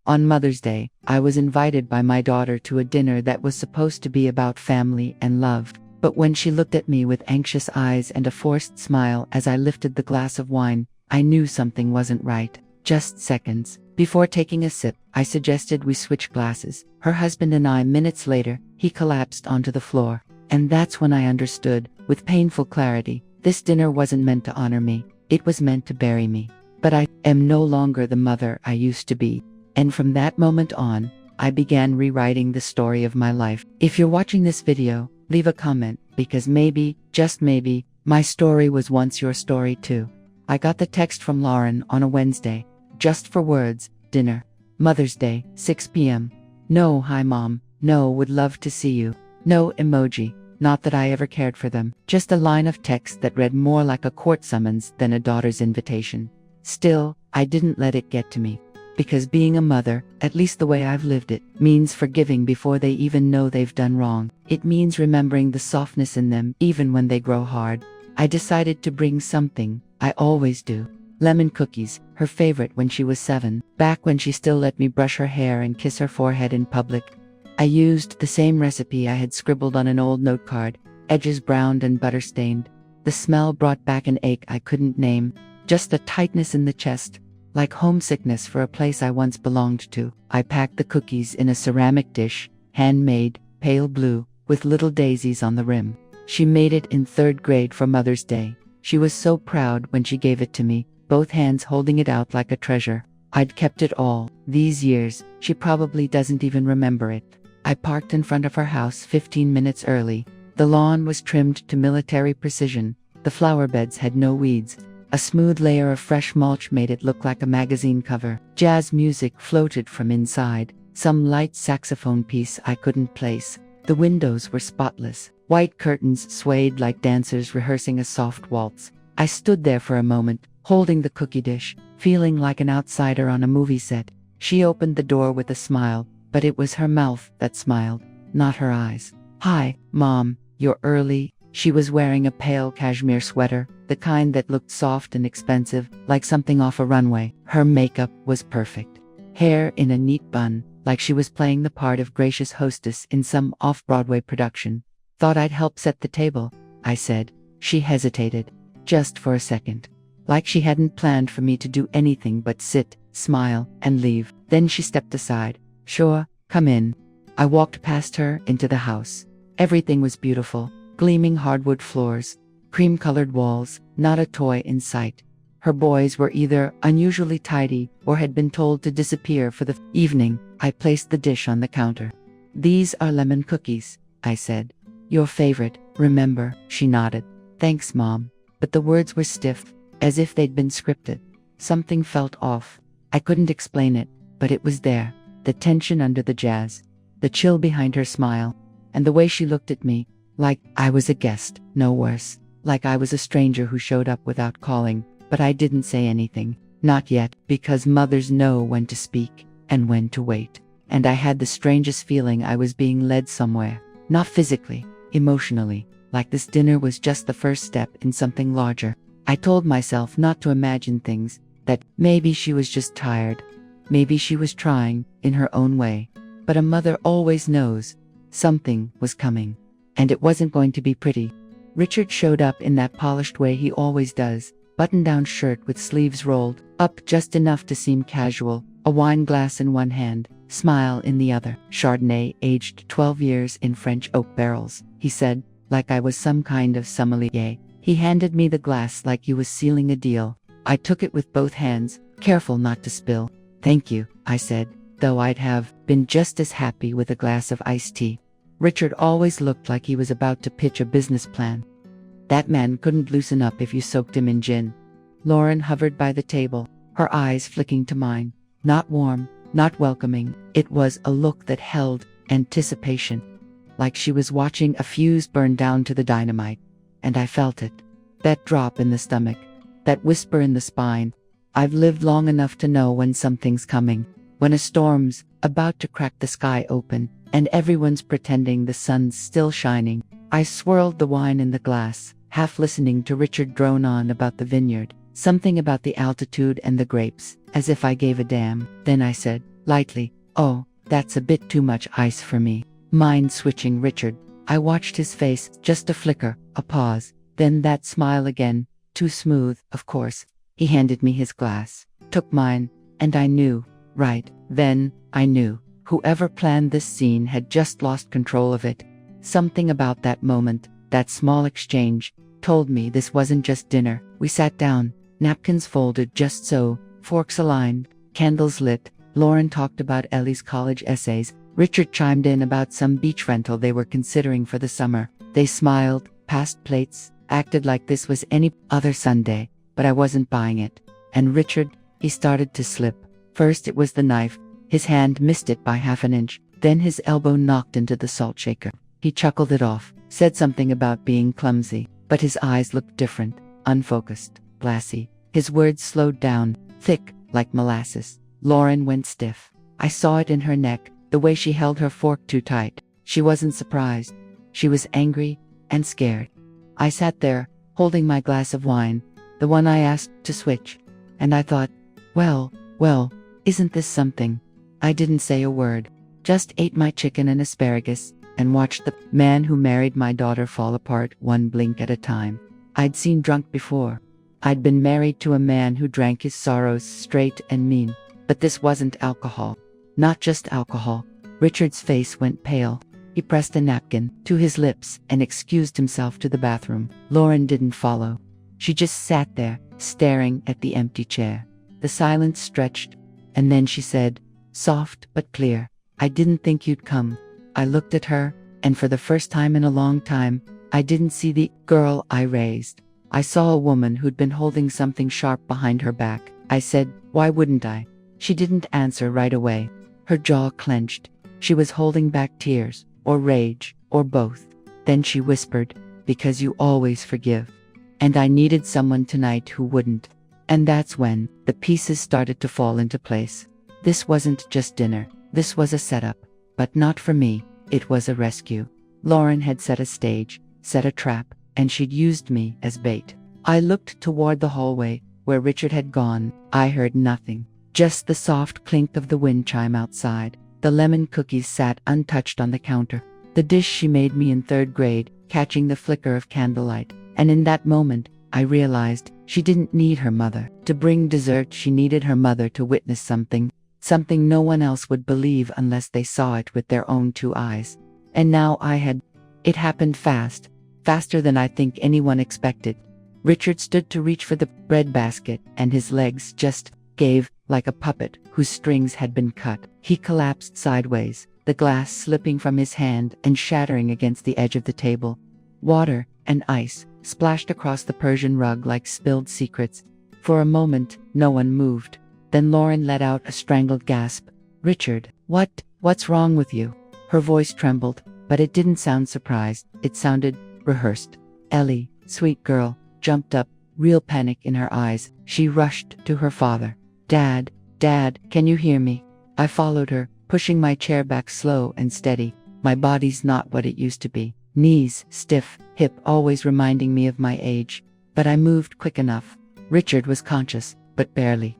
On Mother's Day, I was invited by my daughter to a dinner that was supposed to be about family and love. But when she looked at me with anxious eyes and a forced smile as I lifted the glass of wine, I knew something wasn't right. Just seconds before taking a sip, I suggested we switch glasses. Her husband and I, minutes later, he collapsed onto the floor. And that's when I understood, with painful clarity, this dinner wasn't meant to honor me. It was meant to bury me. But I am no longer the mother I used to be. And from that moment on, I began rewriting the story of my life. If you're watching this video, leave a comment, because maybe, just maybe, my story was once your story too. I got the text from Lauren on a Wednesday. Just for words, dinner. Mother's Day, 6 p.m. No, hi mom. No, would love to see you. No emoji. Not that I ever cared for them. Just a line of text that read more like a court summons than a daughter's invitation. Still, I didn't let it get to me. Because being a mother, at least the way I've lived it, means forgiving before they even know they've done wrong. It means remembering the softness in them even when they grow hard. I decided to bring something. I always do. Lemon cookies, her favorite when she was 7, back when she still let me brush her hair and kiss her forehead in public. I used the same recipe I had scribbled on an old note card, edges browned and butter-stained. The smell brought back an ache I couldn't name, just a tightness in the chest. Like homesickness for a place I once belonged to. I packed the cookies in a ceramic dish, handmade, pale blue, with little daisies on the rim. She made it in 3rd grade for Mother's Day. She was so proud when she gave it to me, both hands holding it out like a treasure. I'd kept it all these years. She probably doesn't even remember it. I parked in front of her house 15 minutes early. The lawn was trimmed to military precision. The flower beds had no weeds. A smooth layer of fresh mulch made it look like a magazine cover. Jazz music floated from inside, some light saxophone piece I couldn't place. The windows were spotless. White curtains swayed like dancers rehearsing a soft waltz. I stood there for a moment, holding the cookie dish, feeling like an outsider on a movie set. She opened the door with a smile, but it was her mouth that smiled, not her eyes. "Hi, Mom, you're early." She was wearing a pale cashmere sweater, the kind that looked soft and expensive, like something off a runway. Her makeup was perfect. Hair in a neat bun, like she was playing the part of gracious hostess in some off-Broadway production. "Thought I'd help set the table," I said. She hesitated, just for a second. Like she hadn't planned for me to do anything but sit, smile, and leave. Then she stepped aside. "Sure, come in." I walked past her into the house. Everything was beautiful. Gleaming hardwood floors, cream-colored walls, not a toy in sight. Her boys were either unusually tidy or had been told to disappear for the evening. I placed the dish on the counter. "These are lemon cookies," I said. "Your favorite, remember?" She nodded. "Thanks, Mom." But the words were stiff, as if they'd been scripted. Something felt off. I couldn't explain it, but it was there. The tension under the jazz, the chill behind her smile, and the way she looked at me. Like I was a guest, no worse. Like I was a stranger who showed up without calling. But I didn't say anything. Not yet, because mothers know when to speak and when to wait. And I had the strangest feeling I was being led somewhere. Not physically, emotionally. Like this dinner was just the first step in something larger. I told myself not to imagine things. That maybe she was just tired. Maybe she was trying, in her own way. But a mother always knows. Something was coming. And it wasn't going to be pretty. Richard showed up in that polished way he always does, button-down shirt with sleeves rolled up just enough to seem casual, a wine glass in one hand, smile in the other. "Chardonnay, aged 12 years in French oak barrels," he said, like I was some kind of sommelier. He handed me the glass like he was sealing a deal. I took it with both hands, careful not to spill. "Thank you," I said, though I'd have been just as happy with a glass of iced tea. Richard always looked like he was about to pitch a business plan. That man couldn't loosen up if you soaked him in gin. Lauren hovered by the table, her eyes flicking to mine. Not warm, not welcoming. It was a look that held anticipation. Like she was watching a fuse burn down to the dynamite. And I felt it. That drop in the stomach. That whisper in the spine. I've lived long enough to know when something's coming. When a storm's about to crack the sky open. And everyone's pretending the sun's still shining. I swirled the wine in the glass, half listening to Richard drone on about the vineyard, something about the altitude and the grapes, as if I gave a damn. Then I said, lightly. Oh, that's a bit too much ice for me. Mind switching, Richard. I watched his face, just a flicker, a pause, then that smile again, too smooth, of course. He handed me his glass, took mine, and I knew, right then, I knew, whoever planned this scene had just lost control of it. Something about that moment, that small exchange, told me this wasn't just dinner. We sat down, napkins folded just so, forks aligned, candles lit. Lauren talked about Ellie's college essays. Richard chimed in about some beach rental they were considering for the summer. They smiled, passed plates, acted like this was any other Sunday, but I wasn't buying it. And Richard, he started to slip. First it was the knife. His hand missed it by half an inch. Then his elbow knocked into the salt shaker. He chuckled it off, said something about being clumsy, but his eyes looked different, unfocused, glassy. His words slowed down, thick, like molasses. Lauren went stiff. I saw it in her neck, the way she held her fork too tight. She wasn't surprised. She was angry and scared. I sat there, holding my glass of wine, the one I asked to switch, and I thought, well, isn't this something? I didn't say a word, just ate my chicken and asparagus, and watched the man who married my daughter fall apart one blink at a time. I'd seen drunk before. I'd been married to a man who drank his sorrows straight and mean, but this wasn't alcohol. Not just alcohol. Richard's face went pale. He pressed a napkin to his lips and excused himself to the bathroom. Lauren didn't follow. She just sat there, staring at the empty chair. The silence stretched, and then she said, soft but clear, I didn't think you'd come. I looked at her, and for the first time in a long time, I didn't see the girl I raised. I saw a woman who'd been holding something sharp behind her back. I said, why wouldn't I? She didn't answer right away. Her jaw clenched. She was holding back tears, or rage, or both. Then she whispered, because you always forgive. And I needed someone tonight who wouldn't. And that's when the pieces started to fall into place. This wasn't just dinner. This was a setup. But not for me. It was a rescue. Lauren had set a stage, set a trap, and she'd used me as bait. I looked toward the hallway, where Richard had gone. I heard nothing. Just the soft clink of the wind chime outside. The lemon cookies sat untouched on the counter. The dish she made me in 3rd grade, catching the flicker of candlelight. And in that moment, I realized she didn't need her mother to bring dessert. She needed her mother to witness something no one else would believe unless they saw it with their own 2 eyes. And now I had. It happened fast, faster than I think anyone expected. Richard stood to reach for the bread basket, and his legs just gave, like a puppet whose strings had been cut. He collapsed sideways, the glass slipping from his hand and shattering against the edge of the table. Water and ice splashed across the Persian rug like spilled secrets. For a moment, no one moved. Then Lauren let out a strangled gasp. Richard, what's wrong with you? Her voice trembled, but it didn't sound surprised. It sounded rehearsed. Ellie, sweet girl, jumped up, real panic in her eyes. She rushed to her father. Dad, can you hear me? I followed her, pushing my chair back slow and steady. My body's not what it used to be. Knees stiff, hip always reminding me of my age. But I moved quick enough. Richard was conscious, but barely.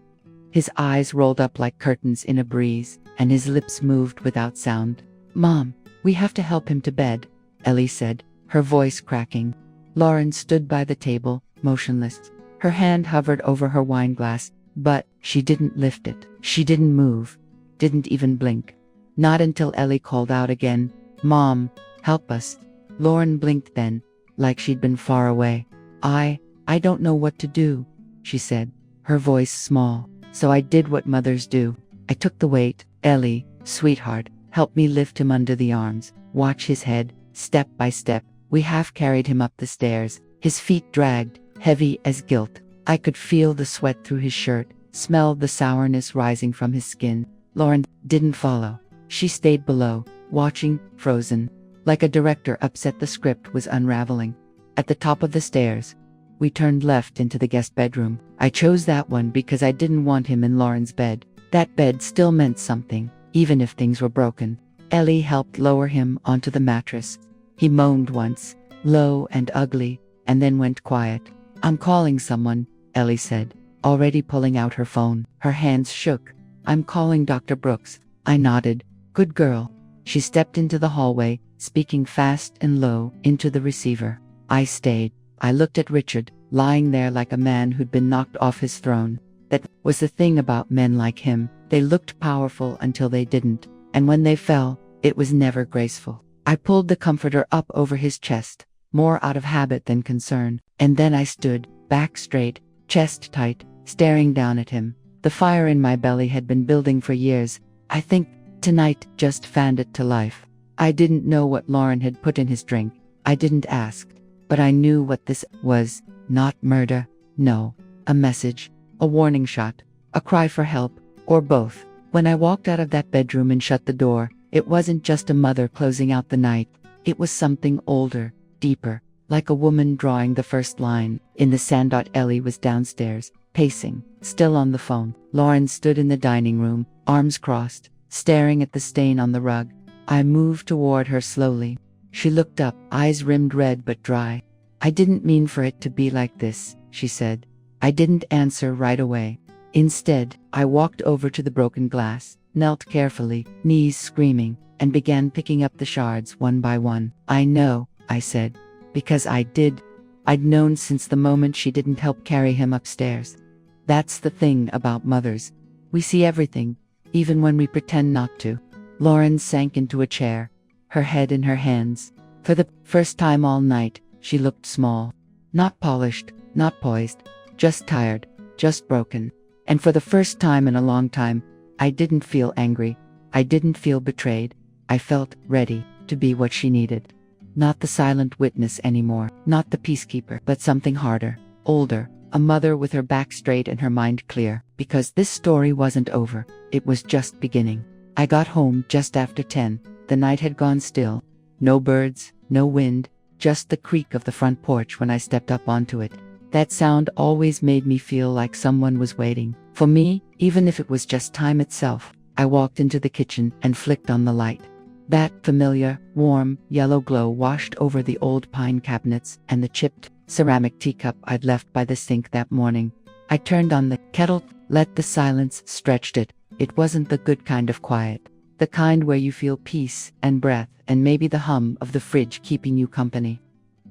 His eyes rolled up like curtains in a breeze, and his lips moved without sound. Mom, we have to help him to bed, Ellie said, her voice cracking. Lauren stood by the table, motionless. Her hand hovered over her wine glass, but she didn't lift it. She didn't move, didn't even blink. Not until Ellie called out again, Mom, help us. Lauren blinked then, like she'd been far away. I don't know what to do, she said, her voice small. So I did what mothers do. I took the weight. Ellie, sweetheart, help me lift him under the arms, watch his head, step by step. We half carried him up the stairs, his feet dragged, heavy as guilt. I could feel the sweat through his shirt, smelled the sourness rising from his skin. Lauren didn't follow. She stayed below, watching, frozen, like a director upset the script was unraveling. At the top of the stairs, we turned left into the guest bedroom. I chose that one because I didn't want him in Lauren's bed. That bed still meant something, even if things were broken. Ellie helped lower him onto the mattress. He moaned once, low and ugly, and then went quiet. I'm calling someone, Ellie said, already pulling out her phone. Her hands shook. I'm calling Dr. Brooks. I nodded. Good girl. She stepped into the hallway, speaking fast and low into the receiver. I stayed. I looked at Richard, lying there like a man who'd been knocked off his throne. That was the thing about men like him. They looked powerful until they didn't, and when they fell, it was never graceful. I pulled the comforter up over his chest, more out of habit than concern, and then I stood, back straight, chest tight, staring down at him. The fire in my belly had been building for years. I think tonight just fanned it to life. I didn't know what Lauren had put in his drink. I didn't ask. But I knew what this was. Not murder. No. A message. A warning shot. A cry for help. Or both. When I walked out of that bedroom and shut the door, it wasn't just a mother closing out the night. It was something older, deeper, like a woman drawing the first line. In the sand. Ellie was downstairs, pacing, still on the phone. Lauren stood in the dining room, arms crossed, staring at the stain on the rug. I moved toward her slowly. She looked up, eyes rimmed red but dry. I didn't mean for it to be like this, she said. I didn't answer right away. Instead, I walked over to the broken glass, knelt carefully, knees screaming, and began picking up the shards one by one. I know, I said, because I did. I'd known since the moment she didn't help carry him upstairs. That's the thing about mothers. We see everything, even when we pretend not to. Lauren sank into a chair, her head in her hands. For the first time all night, she looked small. Not polished, not poised, just tired, just broken. And for the first time in a long time, I didn't feel angry. I didn't feel betrayed. I felt ready to be what she needed. Not the silent witness anymore, not the peacekeeper, but something harder, older, a mother with her back straight and her mind clear. Because this story wasn't over, it was just beginning. I got home just after 10. The night had gone still. No birds, no wind, just the creak of the front porch when I stepped up onto it. That sound always made me feel like someone was waiting for me, even if it was just time itself. I walked into the kitchen and flicked on the light. That familiar, warm, yellow glow washed over the old pine cabinets and the chipped ceramic teacup I'd left by the sink that morning. I turned on the kettle, let the silence stretch it. It wasn't the good kind of quiet. The kind where you feel peace and breath and maybe the hum of the fridge keeping you company.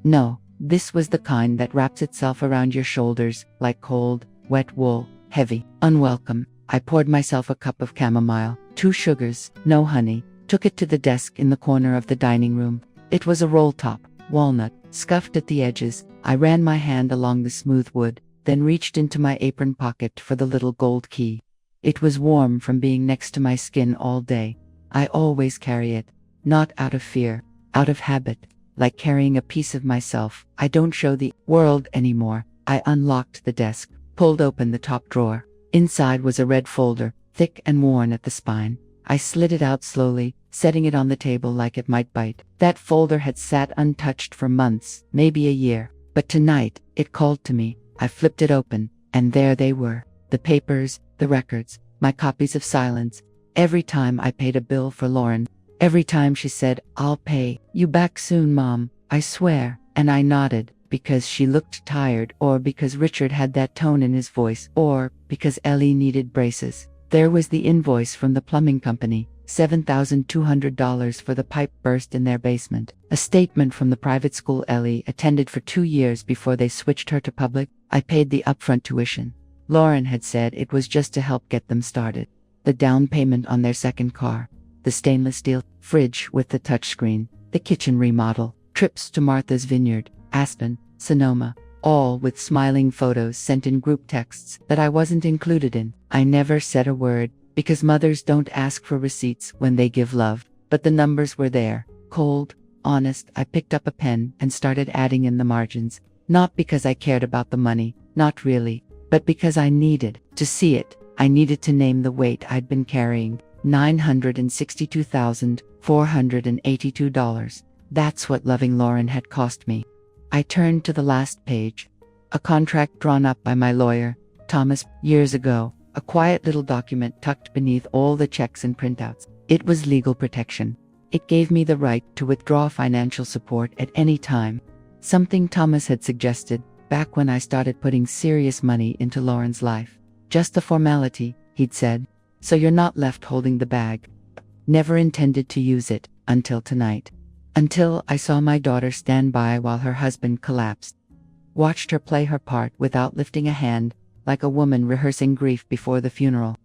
No, this was the kind that wraps itself around your shoulders like cold, wet wool, heavy, unwelcome. I poured myself a cup of chamomile, 2 sugars, no honey, took it to the desk in the corner of the dining room. It was a roll top, walnut, scuffed at the edges. I ran my hand along the smooth wood, then reached into my apron pocket for the little gold key. It was warm from being next to my skin all day. I always carry it, not out of fear, out of habit, like carrying a piece of myself I don't show the world anymore. I unlocked the desk, pulled open the top drawer. Inside was a red folder, thick and worn at the spine. I slid it out slowly, setting it on the table like it might bite. That folder had sat untouched for months, maybe a year. But tonight, it called to me. I flipped it open, and there they were. The papers, the records, my copies of silence. Every time I paid a bill for Lauren, every time she said, "I'll pay you back soon, Mom, I swear," and I nodded, because she looked tired, or because Richard had that tone in his voice, or because Ellie needed braces. There was the invoice from the plumbing company, $7,200 for the pipe burst in their basement. A statement from the private school Ellie attended for 2 years before they switched her to public. I paid the upfront tuition. Lauren had said it was just to help get them started. The down payment on their second car, the stainless steel fridge with the touchscreen, the kitchen remodel, trips to Martha's Vineyard, Aspen, Sonoma, all with smiling photos sent in group texts that I wasn't included in. I never said a word, because mothers don't ask for receipts when they give love, but the numbers were there, cold, honest. I picked up a pen and started adding in the margins, not because I cared about the money, not really, but because I needed to see it. I needed to name the weight I'd been carrying, $962,482. That's what loving Lauren had cost me. I turned to the last page. A contract drawn up by my lawyer, Thomas, years ago. A quiet little document tucked beneath all the checks and printouts. It was legal protection. It gave me the right to withdraw financial support at any time. Something Thomas had suggested back when I started putting serious money into Lauren's life. Just a formality, he'd said. So you're not left holding the bag. Never intended to use it, until tonight. Until I saw my daughter stand by while her husband collapsed. Watched her play her part without lifting a hand, like a woman rehearsing grief before the funeral.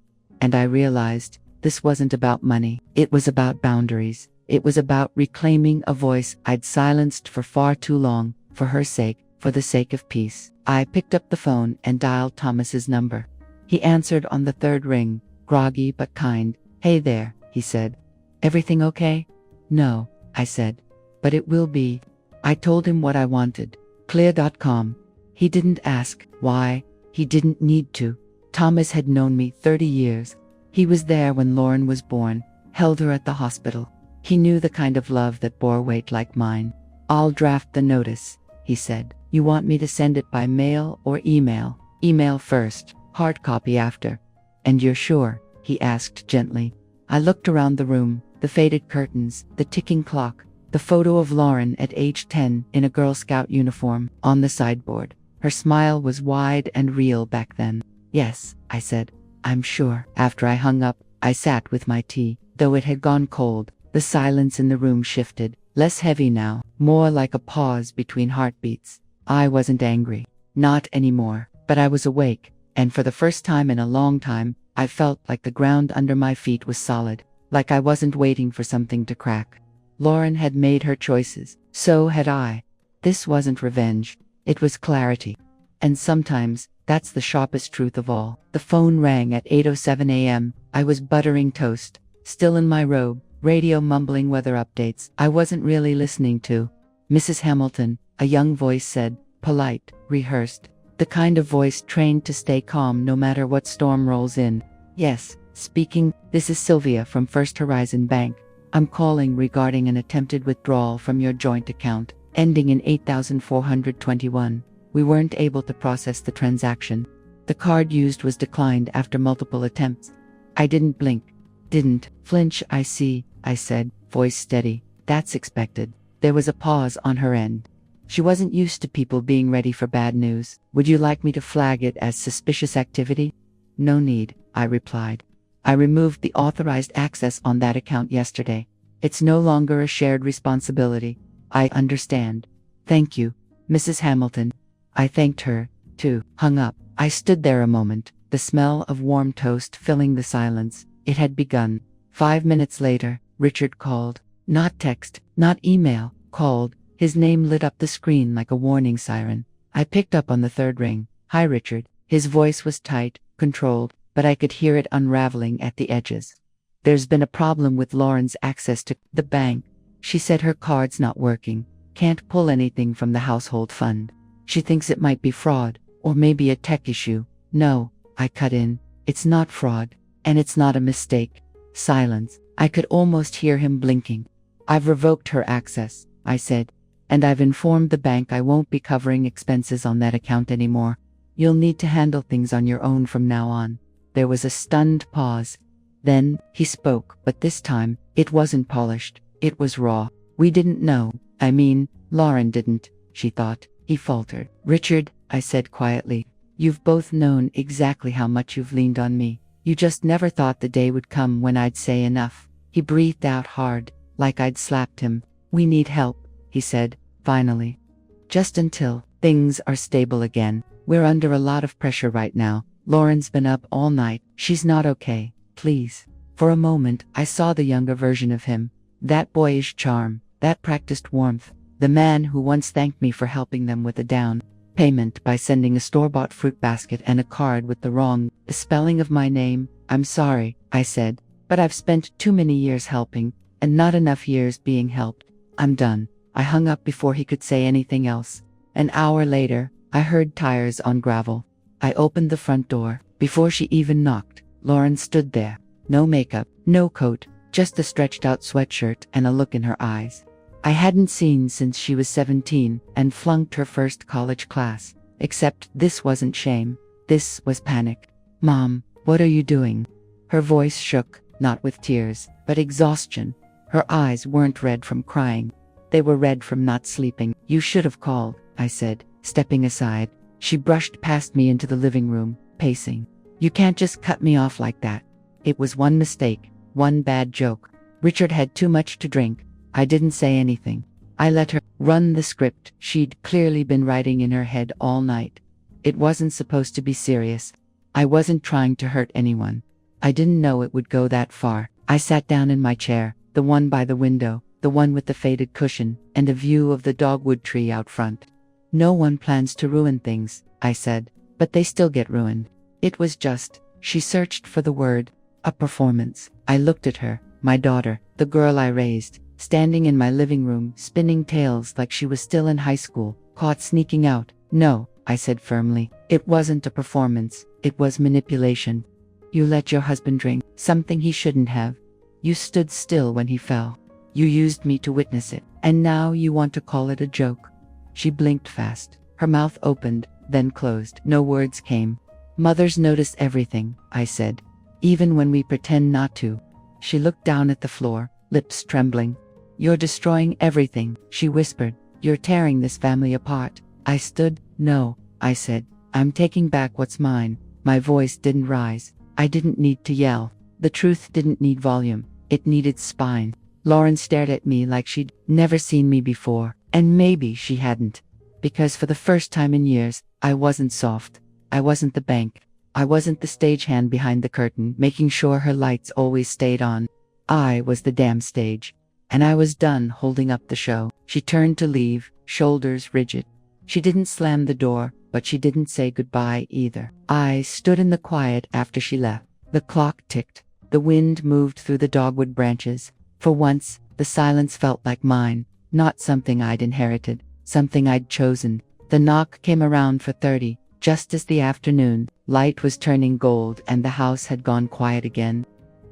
And I realized, this wasn't about money. It was about boundaries. It was about reclaiming a voice I'd silenced for far too long, for her sake, for the sake of peace. I picked up the phone and dialed Thomas's number. He answered on the third ring, groggy but kind. "Hey there," he said. "Everything okay?" "No," I said. "But it will be." I told him what I wanted. Clear.com. He didn't ask why. He didn't need to. Thomas had known me 30 years. He was there when Lauren was born, held her at the hospital. He knew the kind of love that bore weight like mine. "I'll draft the notice," he said. "You want me to send it by mail or email?" "Email first, hard copy after." "And you're sure?" he asked gently. I looked around the room, the faded curtains, the ticking clock, the photo of Lauren at age 10 in a Girl Scout uniform on the sideboard. Her smile was wide and real back then. "Yes," I said. "I'm sure." After I hung up, I sat with my tea. Though it had gone cold, the silence in the room shifted, less heavy now, more like a pause between heartbeats. I wasn't angry. Not anymore. But I was awake, and for the first time in a long time, I felt like the ground under my feet was solid, like I wasn't waiting for something to crack. Lauren had made her choices. So had I. This wasn't revenge. It was clarity. And sometimes, that's the sharpest truth of all. The phone rang at 8:07 a.m. I was buttering toast, still in my robe, radio mumbling weather updates I wasn't really listening to. "Mrs. Hamilton," a young voice said, polite, rehearsed. The kind of voice trained to stay calm no matter what storm rolls in. "Yes, speaking. This is Sylvia from First Horizon Bank. I'm calling regarding an attempted withdrawal from your joint account, ending in 8,421. We weren't able to process the transaction. The card used was declined after multiple attempts." I didn't blink. Didn't flinch. "I see," I said, voice steady. "That's expected." There was a pause on her end. She wasn't used to people being ready for bad news. "Would you like me to flag it as suspicious activity?" "No need," I replied. "I removed the authorized access on that account yesterday. It's no longer a shared responsibility." "I understand. Thank you, Mrs. Hamilton." I thanked her, too. Hung up. I stood there a moment, the smell of warm toast filling the silence. It had begun. 5 minutes later, Richard called. Not text, not email, called. His name lit up the screen like a warning siren. I picked up on the third ring. "Hi, Richard." His voice was tight, controlled, but I could hear it unraveling at the edges. "There's been a problem with Lauren's access to the bank. She said her card's not working. Can't pull anything from the household fund. She thinks it might be fraud, or maybe a tech issue." "No," I cut in. "It's not fraud. And it's not a mistake." Silence. I could almost hear him blinking. "I've revoked her access," I said. "And I've informed the bank I won't be covering expenses on that account anymore. You'll need to handle things on your own from now on." There was a stunned pause. Then, he spoke, but this time, it wasn't polished. It was raw. "We didn't know. I mean, Lauren didn't," she thought. He faltered. "Richard," I said quietly, "you've both known exactly how much you've leaned on me. You just never thought the day would come when I'd say enough." He breathed out hard, like I'd slapped him. "We need help," he said, finally. "Just until things are stable again. We're under a lot of pressure right now. Lauren's been up all night. She's not okay. Please." For a moment, I saw the younger version of him. That boyish charm, that practiced warmth. The man who once thanked me for helping them with a down payment by sending a store-bought fruit basket and a card with the wrong spelling of my name. "I'm sorry," I said, "but I've spent too many years helping, and not enough years being helped. I'm done." I hung up before he could say anything else. An hour later, I heard tires on gravel. I opened the front door. Before she even knocked, Lauren stood there. No makeup, no coat, just a stretched-out sweatshirt and a look in her eyes I hadn't seen since she was 17 and flunked her first college class. Except this wasn't shame. This was panic. "Mom, what are you doing?" Her voice shook, not with tears, but exhaustion. Her eyes weren't red from crying. They were red from not sleeping. "You should have called," I said, stepping aside. She brushed past me into the living room, pacing. "You can't just cut me off like that." It was one mistake, one bad joke. Richard had too much to drink. I didn't say anything. I let her run the script she'd clearly been writing in her head all night. It wasn't supposed to be serious. I wasn't trying to hurt anyone. I didn't know it would go that far. I sat down in my chair, the one by the window, the one with the faded cushion, and a view of the dogwood tree out front. No one plans to ruin things, I said, but they still get ruined. It was just, she searched for the word, a performance. I looked at her, my daughter, the girl I raised, standing in my living room, spinning tales like she was still in high school, caught sneaking out. No, I said firmly, it wasn't a performance, it was manipulation. You let your husband drink, something he shouldn't have. You stood still when he fell. You used me to witness it, and now you want to call it a joke. She blinked fast. Her mouth opened, then closed. No words came. Mothers notice everything, I said, even when we pretend not to. She looked down at the floor, lips trembling. You're destroying everything, she whispered. You're tearing this family apart. I stood. No, I said. I'm taking back what's mine. My voice didn't rise. I didn't need to yell. The truth didn't need volume. It needed spine. Lauren stared at me like she'd never seen me before, and maybe she hadn't. Because for the first time in years, I wasn't soft. I wasn't the bank. I wasn't the stagehand behind the curtain, making sure her lights always stayed on. I was the damn stage. And I was done holding up the show. She turned to leave, shoulders rigid. She didn't slam the door, but she didn't say goodbye either. I stood in the quiet after she left. The clock ticked. The wind moved through the dogwood branches. For once, the silence felt like mine, not something I'd inherited, something I'd chosen. The knock came around for 30, just as the afternoon light was turning gold and the house had gone quiet again.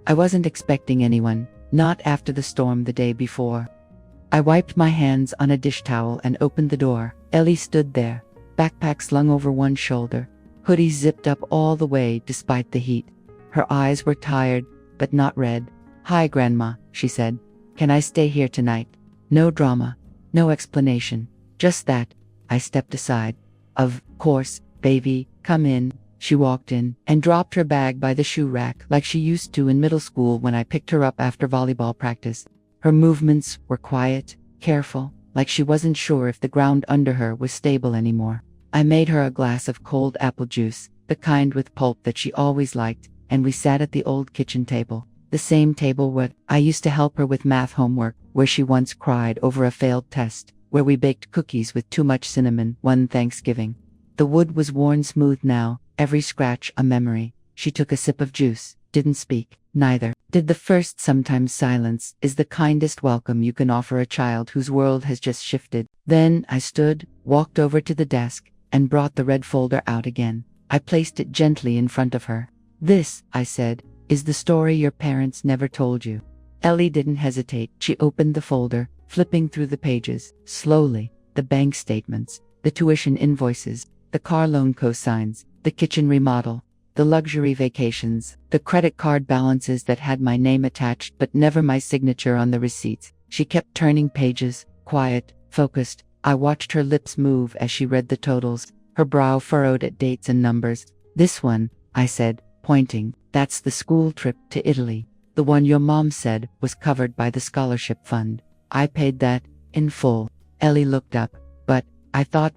I wasn't expecting anyone, not after the storm the day before. I wiped my hands on a dish towel and opened the door. Ellie stood there, backpack slung over one shoulder, hoodie zipped up all the way despite the heat. Her eyes were tired, but not red. Hi, Grandma, she said. Can I stay here tonight? No drama, no explanation, just that. I stepped aside. Of course, baby, come in. She walked in and dropped her bag by the shoe rack like she used to in middle school when I picked her up after volleyball practice. Her movements were quiet, careful, like she wasn't sure if the ground under her was stable anymore. I made her a glass of cold apple juice, the kind with pulp that she always liked, and we sat at the old kitchen table. The same table where I used to help her with math homework, where she once cried over a failed test, where we baked cookies with too much cinnamon one Thanksgiving. The wood was worn smooth now, every scratch a memory. She took a sip of juice, didn't speak, neither did the first. Sometimes silence is the kindest welcome you can offer a child whose world has just shifted. Then I stood, walked over to the desk, and brought the red folder out again. I placed it gently in front of her. This, I said, is the story your parents never told you. Ellie didn't hesitate. She opened the folder, flipping through the pages, slowly. The bank statements, the tuition invoices, the car loan cosigns, the kitchen remodel, the luxury vacations, the credit card balances that had my name attached but never my signature on the receipts. She kept turning pages, quiet, focused. I watched her lips move as she read the totals, her brow furrowed at dates and numbers. This one, I said, pointing, that's the school trip to Italy. The one your mom said was covered by the scholarship fund. I paid that, in full. Ellie looked up. But, I thought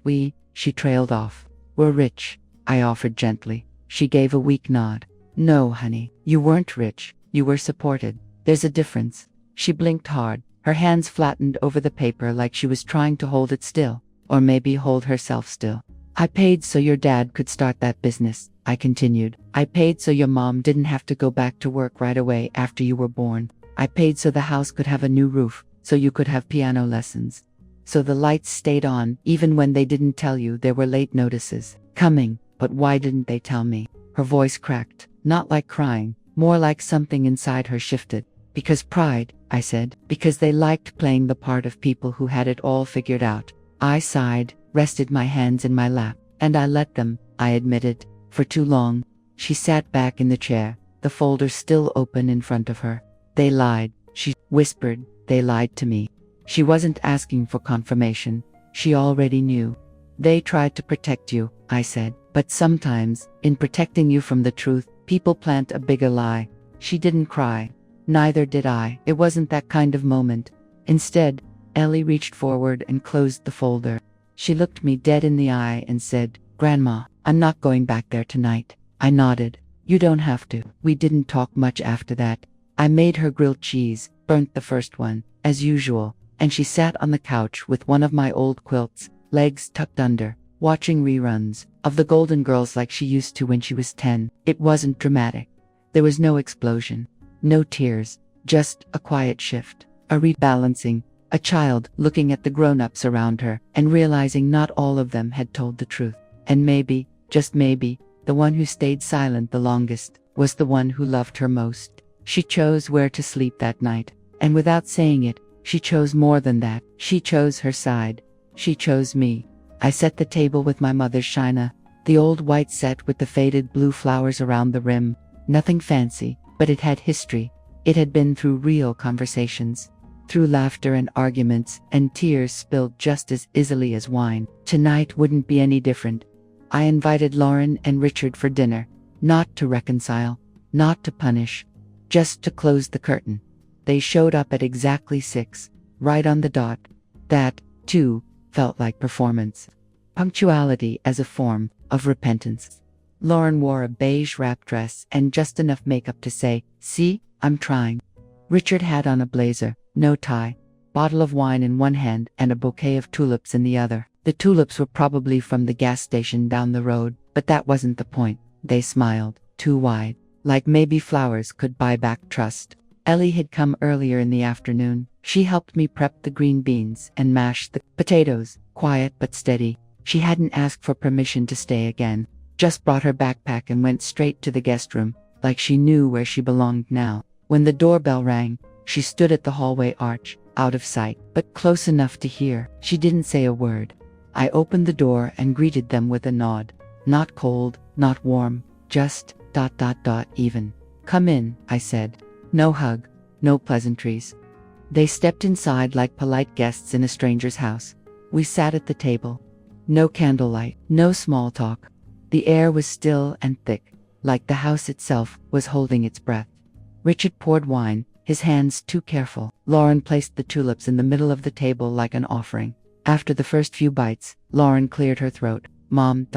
she trailed off. We're rich, I offered gently. She gave a weak nod. No, honey, you weren't rich, you were supported. There's a difference. She blinked hard, her hands flattened over the paper like she was trying to hold it still, or maybe hold herself still. I paid so your dad could start that business, I continued. I paid so your mom didn't have to go back to work right away after you were born. I paid so the house could have a new roof, so you could have piano lessons. So the lights stayed on, even when they didn't tell you there were late notices coming. But why didn't they tell me? Her voice cracked, not like crying, more like something inside her shifted. Because pride, I said, because they liked playing the part of people who had it all figured out. I sighed, rested my hands in my lap, and I let them, I admitted, for too long. She sat back in the chair, the folder still open in front of her. They lied, she whispered, they lied to me. She wasn't asking for confirmation, she already knew. They tried to protect you, I said, but sometimes, in protecting you from the truth, people plant a bigger lie. She didn't cry. Neither did I. It wasn't that kind of moment. Instead, Ellie reached forward and closed the folder. She looked me dead in the eye and said, "Grandma, I'm not going back there tonight." I nodded. "You don't have to." We didn't talk much after that. I made her grilled cheese, burnt the first one, as usual, and she sat on the couch with one of my old quilts, legs tucked under, watching reruns of the Golden Girls like she used to when she was 10. It wasn't dramatic. There was no explosion, no tears, just a quiet shift, a rebalancing, a child looking at the grown-ups around her and realizing not all of them had told the truth. And maybe, just maybe, the one who stayed silent the longest was the one who loved her most. She chose where to sleep that night, and without saying it, she chose more than that. She chose her side. She chose me. I set the table with my mother's china, the old white set with the faded blue flowers around the rim. Nothing fancy, but it had history. It had been through real conversations, through laughter and arguments, and tears spilled just as easily as wine. Tonight wouldn't be any different. I invited Lauren and Richard for dinner, not to reconcile, not to punish, just to close the curtain. They showed up at exactly 6, right on the dot. That, too, felt like performance. Punctuality as a form of repentance. Lauren wore a beige wrap dress and just enough makeup to say, "See, I'm trying." Richard had on a blazer, no tie, bottle of wine in one hand and a bouquet of tulips in the other. The tulips were probably from the gas station down the road, but that wasn't the point. They smiled, too wide, like maybe flowers could buy back trust. Ellie had come earlier in the afternoon. She helped me prep the green beans and mash the potatoes, quiet but steady. She hadn't asked for permission to stay again, just brought her backpack and went straight to the guest room, like she knew where she belonged now. When the doorbell rang, she stood at the hallway arch, out of sight, but close enough to hear. She didn't say a word. I opened the door and greeted them with a nod. Not cold, not warm, just ... even. "Come in," I said. No hug, no pleasantries. They stepped inside like polite guests in a stranger's house. We sat at the table. No candlelight, no small talk. The air was still and thick, like the house itself was holding its breath. Richard poured wine, his hands too careful. Lauren placed the tulips in the middle of the table like an offering. After the first few bites, Lauren cleared her throat. "Mom ...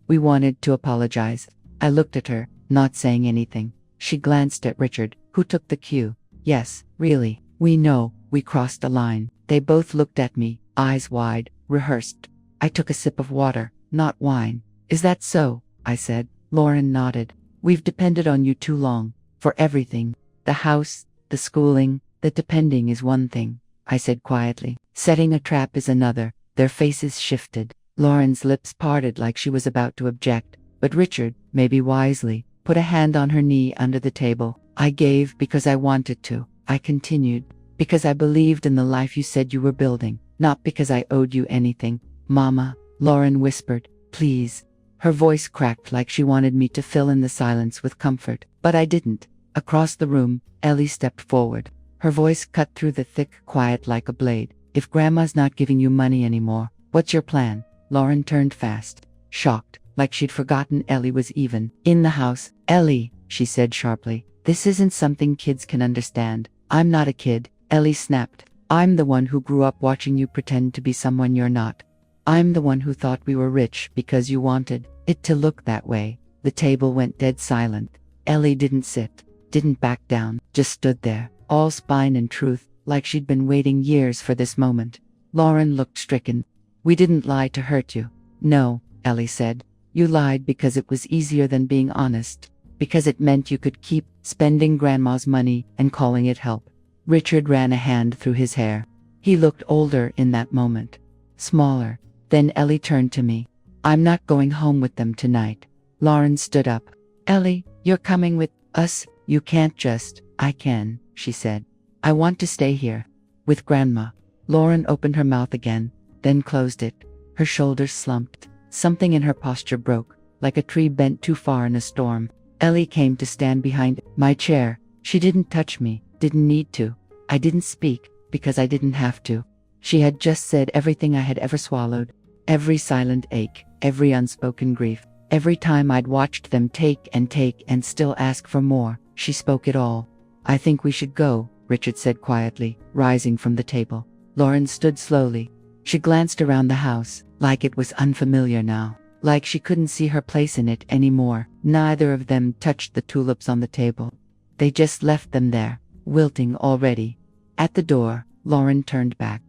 we wanted to apologize." I looked at her, not saying anything. She glanced at Richard, who took the cue. "Yes, really, we know, we crossed a line." They both looked at me, eyes wide, rehearsed. I took a sip of water, not wine. "Is that so?" I said. Lauren nodded. "We've depended on you too long, for everything. The house, the schooling, the depending is one thing," I said quietly. "Setting a trap is another." Their faces shifted. Lauren's lips parted like she was about to object, but Richard, maybe wisely, put a hand on her knee under the table. "I gave because I wanted to," I continued, "because I believed in the life you said you were building, not because I owed you anything." "Mama," Lauren whispered, "please." Her voice cracked like she wanted me to fill in the silence with comfort, but I didn't. Across the room, Ellie stepped forward. Her voice cut through the thick quiet like a blade. "If Grandma's not giving you money anymore, what's your plan?" Lauren turned fast, shocked, like she'd forgotten Ellie was even in the house. "Ellie," she said sharply, "this isn't something kids can understand." "I'm not a kid," Ellie snapped. "I'm the one who grew up watching you pretend to be someone you're not. I'm the one who thought we were rich because you wanted it to look that way." The table went dead silent. Ellie didn't sit, didn't back down, just stood there, all spine and truth, like she'd been waiting years for this moment. Lauren looked stricken. "We didn't lie to hurt you." "No," Ellie said. "You lied because it was easier than being honest, because it meant you could keep spending Grandma's money and calling it help." Richard ran a hand through his hair. He looked older in that moment, smaller. Then Ellie turned to me. "I'm not going home with them tonight." Lauren stood up. "Ellie, you're coming with us." "You can't just." "I can," she said. "I want to stay here with Grandma." Lauren opened her mouth again, then closed it. Her shoulders slumped. Something in her posture broke, like a tree bent too far in a storm. Ellie came to stand behind my chair. She didn't touch me, didn't need to. I didn't speak, because I didn't have to. She had just said everything I had ever swallowed. Every silent ache, every unspoken grief. Every time I'd watched them take and still ask for more. She spoke it all. I think we should go, Richard said quietly, rising from the table. Lauren stood slowly. She glanced around the house, like it was unfamiliar now, like she couldn't see her place in it anymore. Neither of them touched the tulips on the table. They just left them there, wilting already. At the door, Lauren turned back.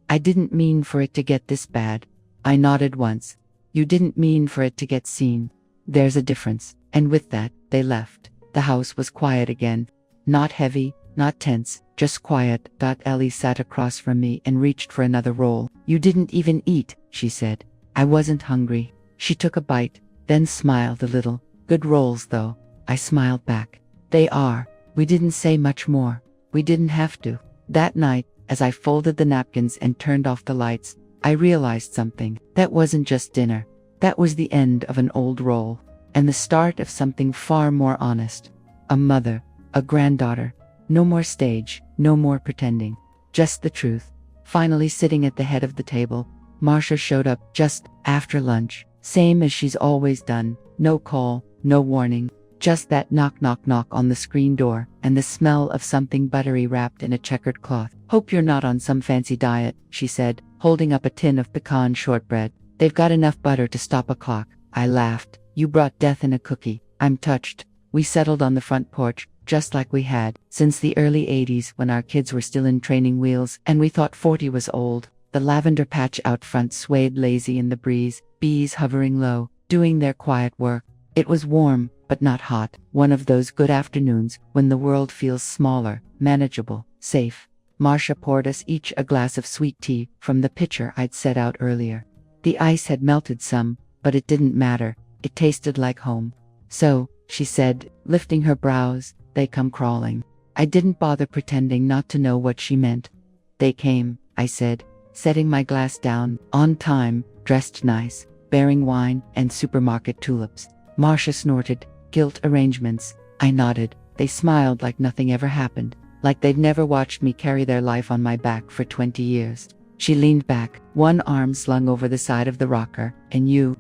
I didn't mean for it to get this bad. I nodded once. You didn't mean for it to get seen. There's a difference. And with that, they left. The house was quiet again. Not heavy, not tense, just quiet. Ellie sat across from me and reached for another roll. You didn't even eat, she said. I wasn't hungry. She took a bite, then smiled a little. Good rolls, though. I smiled back. They are. We didn't say much more. We didn't have to. That night, as I folded the napkins and turned off the lights, I realized something. That wasn't just dinner. That was the end of an old role, and the start of something far more honest. A mother, a granddaughter. No more stage, no more pretending. Just the truth. Finally sitting at the head of the table, Marcia showed up just after lunch. Same as she's always done. No call, no warning. Just that knock knock knock on the screen door, and the smell of something buttery wrapped in a checkered cloth. Hope you're not on some fancy diet, she said, holding up a tin of pecan shortbread. They've got enough butter to stop a clock. I laughed. You brought death in a cookie. I'm touched. We settled on the front porch, just like we had, since the early 80s when our kids were still in training wheels and we thought 40 was old. The lavender patch out front swayed lazy in the breeze, bees hovering low, doing their quiet work. It was warm, but not hot. One of those good afternoons when the world feels smaller, manageable, safe. Marcia poured us each a glass of sweet tea from the pitcher I'd set out earlier. The ice had melted some, but it didn't matter. It tasted like home. So, she said, lifting her brows, they come crawling. I didn't bother pretending not to know what she meant. They came, I said, setting my glass down, on time, dressed nice, bearing wine and supermarket tulips. Marcia snorted. Gilt arrangements. I nodded. They smiled like nothing ever happened, like they'd never watched me carry their life on my back for 20 years. She leaned back, one arm slung over the side of the rocker. And you?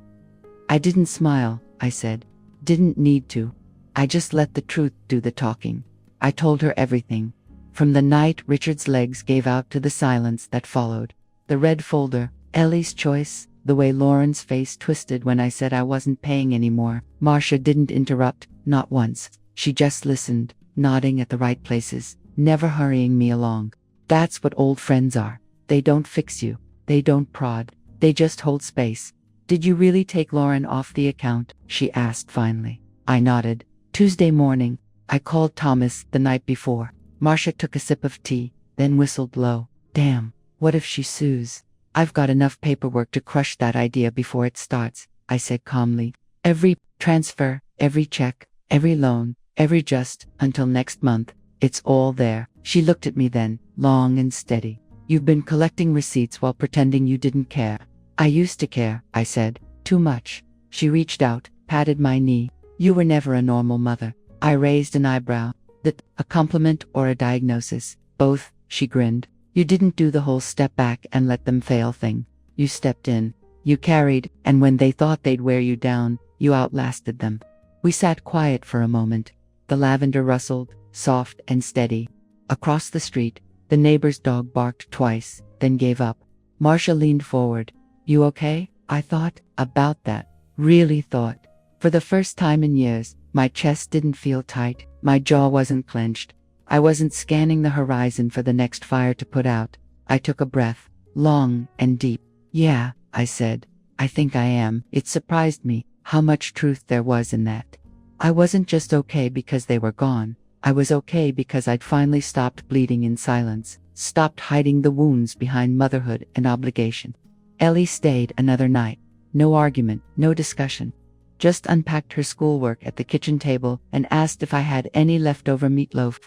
I didn't smile, I said. Didn't need to. I just let the truth do the talking. I told her everything. From the night Richard's legs gave out to the silence that followed. The red folder, Ellie's choice, the way Lauren's face twisted when I said I wasn't paying anymore. Marcia didn't interrupt, not once. She just listened, nodding at the right places, never hurrying me along. That's what old friends are. They don't fix you. They don't prod. They just hold space. Did you really take Lauren off the account? She asked finally. I nodded. Tuesday morning. I called Thomas the night before. Marcia took a sip of tea, then whistled low. Damn, what if she sues? I've got enough paperwork to crush that idea before it starts, I said calmly. Every transfer, every check, every loan, every just, until next month, it's all there. She looked at me then, long and steady. You've been collecting receipts while pretending you didn't care. I used to care, I said. Too much. She reached out, patted my knee. You were never a normal mother. I raised an eyebrow. That a compliment or a diagnosis? Both, she grinned. You didn't do the whole step back and let them fail thing. You stepped in. You carried, and when they thought they'd wear you down, you outlasted them. We sat quiet for a moment. The lavender rustled, soft and steady. Across the street, the neighbor's dog barked twice, then gave up. Marcia leaned forward. You okay? I thought about that. Really thought. For the first time in years, my chest didn't feel tight. My jaw wasn't clenched. I wasn't scanning the horizon for the next fire to put out. I took a breath, long and deep. Yeah, I said. I think I am. It surprised me how much truth there was in that. I wasn't just okay because they were gone. I was okay because I'd finally stopped bleeding in silence, stopped hiding the wounds behind motherhood and obligation. Ellie stayed another night. No argument, no discussion. Just unpacked her schoolwork at the kitchen table and asked if I had any leftover meatloaf.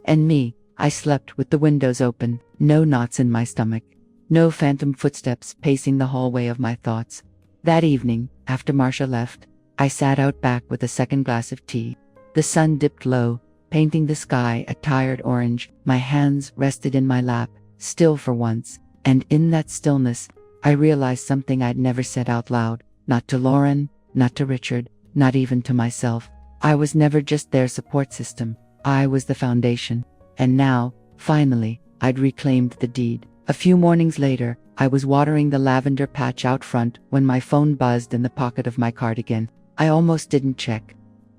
And me, I slept with the windows open, no knots in my stomach, no phantom footsteps pacing the hallway of my thoughts. That evening, after Marcia left, I sat out back with a second glass of tea. The sun dipped low, painting the sky a tired orange. My hands rested in my lap, still for once, and in that stillness, I realized something I'd never said out loud, not to Lauren, not to Richard, not even to myself. I was never just their support system. I was the foundation. And now, finally, I'd reclaimed the deed. A few mornings later, I was watering the lavender patch out front when my phone buzzed in the pocket of my cardigan. I almost didn't check.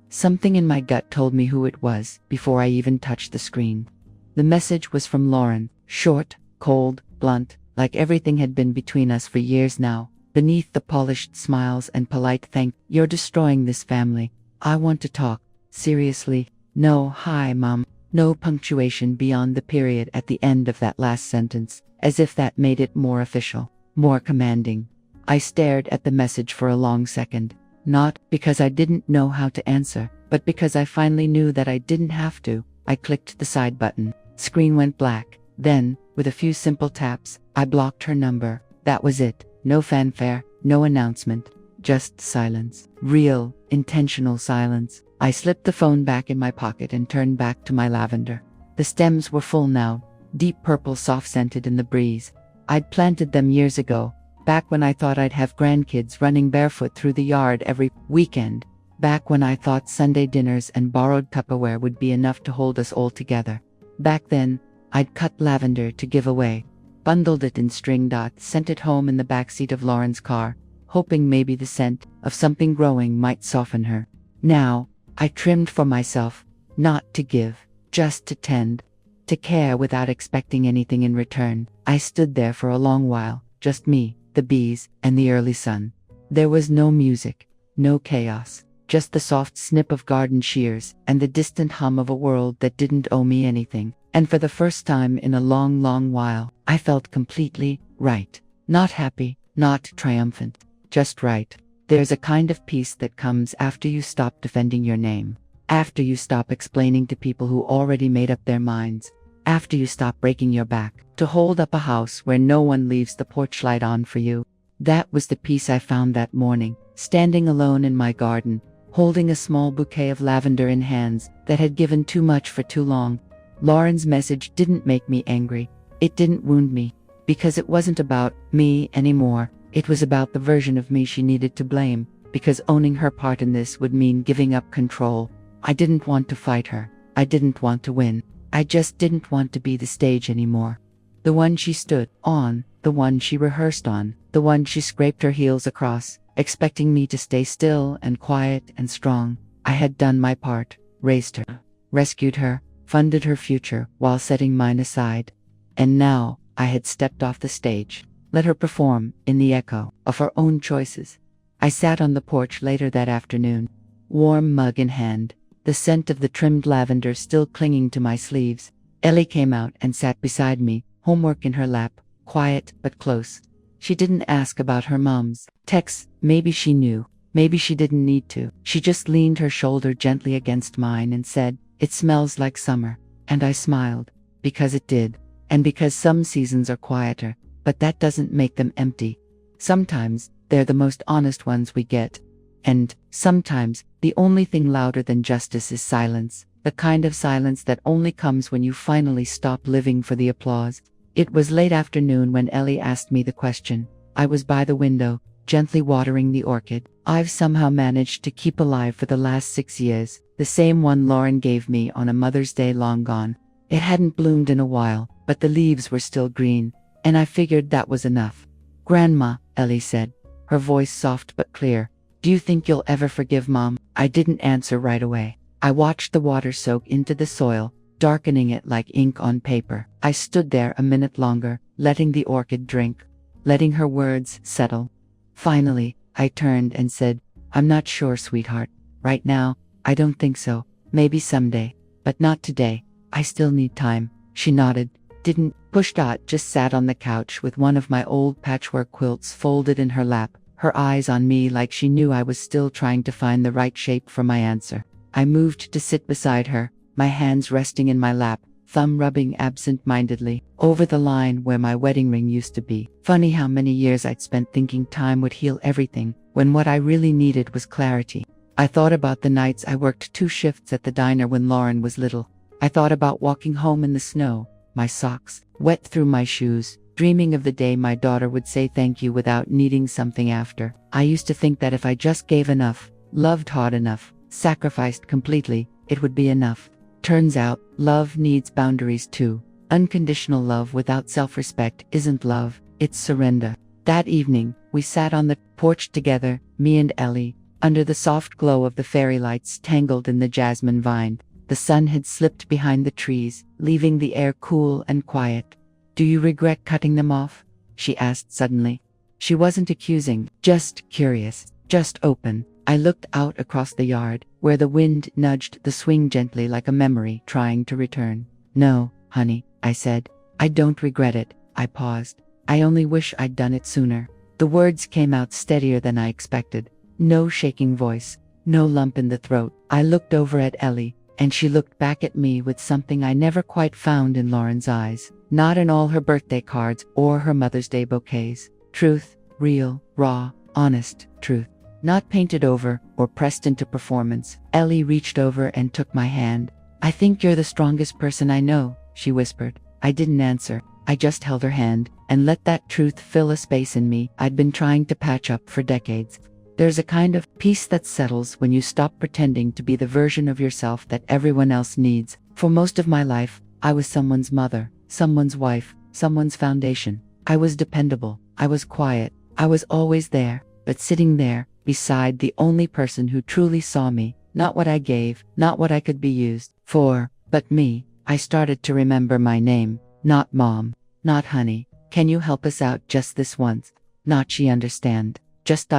Something in my gut told me who it was before I even touched the screen. The message was from Lauren, short, cold, blunt, like everything had been between us for years now. Beneath the polished smiles and polite thank, "You're destroying this family. I want to talk. Seriously." No "hi, Mom." No punctuation beyond the period at the end of that last sentence, as if that made it more official, more commanding. I stared at the message for a long second, not because I didn't know how to answer, but because I finally knew that I didn't have to. I clicked the side button. Screen went black. Then, with a few simple taps, I blocked her number. That was it. No fanfare, no announcement, just silence. Real, intentional silence. I slipped the phone back in my pocket and turned back to my lavender. The stems were full now, deep purple, soft-scented in the breeze. I'd planted them years ago, back when I thought I'd have grandkids running barefoot through the yard every weekend, back when I thought Sunday dinners and borrowed Tupperware would be enough to hold us all together. Back then, I'd cut lavender to give away, bundled it in string dots, sent it home in the backseat of Lauren's car, hoping maybe the scent of something growing might soften her. Now, I trimmed for myself, not to give, just to tend, to care without expecting anything in return. I stood there for a long while, just me, the bees, and the early sun. There was no music, no chaos, just the soft snip of garden shears and the distant hum of a world that didn't owe me anything. And for the first time in a long, long while, I felt completely right. Not happy, not triumphant, just right. There's a kind of peace that comes after you stop defending your name, after you stop explaining to people who already made up their minds, after you stop breaking your back to hold up a house where no one leaves the porch light on for you. That was the peace I found that morning, standing alone in my garden, holding a small bouquet of lavender in hands that had given too much for too long. Lauren's message didn't make me angry. It didn't wound me, because it wasn't about me anymore. It was about the version of me she needed to blame, because owning her part in this would mean giving up control. I didn't want to fight her. I didn't want to win. I just didn't want to be the stage anymore. The one she stood on, the one she rehearsed on, the one she scraped her heels across, expecting me to stay still and quiet and strong. I had done my part, raised her, rescued her, funded her future while setting mine aside. And now, I had stepped off the stage. Let her perform, in the echo of her own choices. I sat on the porch later that afternoon, warm mug in hand, the scent of the trimmed lavender still clinging to my sleeves. Ellie came out and sat beside me, homework in her lap, quiet but close. She didn't ask about her mom's texts. Maybe she knew, maybe she didn't need to. She just leaned her shoulder gently against mine and said, "It smells like summer." And I smiled, because it did, and because some seasons are quieter. But that doesn't make them empty. Sometimes, they're the most honest ones we get. And, sometimes, the only thing louder than justice is silence, the kind of silence that only comes when you finally stop living for the applause. It was late afternoon when Ellie asked me the question. I was by the window, gently watering the orchid I've somehow managed to keep alive for the last 6 years, the same one Lauren gave me on a Mother's Day long gone. It hadn't bloomed in a while, but the leaves were still green. And I figured that was enough. "Grandma," Ellie said, her voice soft but clear, "do you think you'll ever forgive Mom?" I didn't answer right away. I watched the water soak into the soil, darkening it like ink on paper. I stood there a minute longer, letting the orchid drink, letting her words settle. Finally, I turned and said, "I'm not sure, sweetheart. Right now, I don't think so. Maybe someday. But not today. I still need time." She nodded. Didn't push. Just sat on the couch with one of my old patchwork quilts folded in her lap, her eyes on me like she knew I was still trying to find the right shape for my answer. I moved to sit beside her, my hands resting in my lap, thumb rubbing absent-mindedly over the line where my wedding ring used to be. Funny how many years I'd spent thinking time would heal everything, when what I really needed was clarity. I thought about the nights I worked 2 shifts at the diner when Lauren was little. I thought about walking home in the snow, my socks wet through my shoes, dreaming of the day my daughter would say thank you without needing something after. I used to think that if I just gave enough, loved hard enough, sacrificed completely, it would be enough. Turns out, love needs boundaries too. Unconditional love without self-respect isn't love, it's surrender. That evening, we sat on the porch together, me and Ellie, under the soft glow of the fairy lights tangled in the jasmine vine. The sun had slipped behind the trees, leaving the air cool and quiet. "Do you regret cutting them off?" she asked suddenly. She wasn't accusing, just curious, just open. I looked out across the yard, where the wind nudged the swing gently like a memory trying to return. "No, honey," I said. "I don't regret it." I paused. "I only wish I'd done it sooner." The words came out steadier than I expected. No shaking voice, no lump in the throat. I looked over at Ellie, and she looked back at me with something I never quite found in Lauren's eyes. Not in all her birthday cards or her Mother's Day bouquets. Truth, real, raw, honest truth. Not painted over or pressed into performance. Ellie reached over and took my hand. "I think you're the strongest person I know," she whispered. I didn't answer. I just held her hand and let that truth fill a space in me I'd been trying to patch up for decades. There's a kind of peace that settles when you stop pretending to be the version of yourself that everyone else needs. For most of my life, I was someone's mother, someone's wife, someone's foundation. I was dependable. I was quiet. I was always there, but sitting there, beside the only person who truly saw me, not what I gave, not what I could be used for, but me. I started to remember my name. Not Mom. Not Honey. "Can you help us out just this once?" Not "she understand." Just ...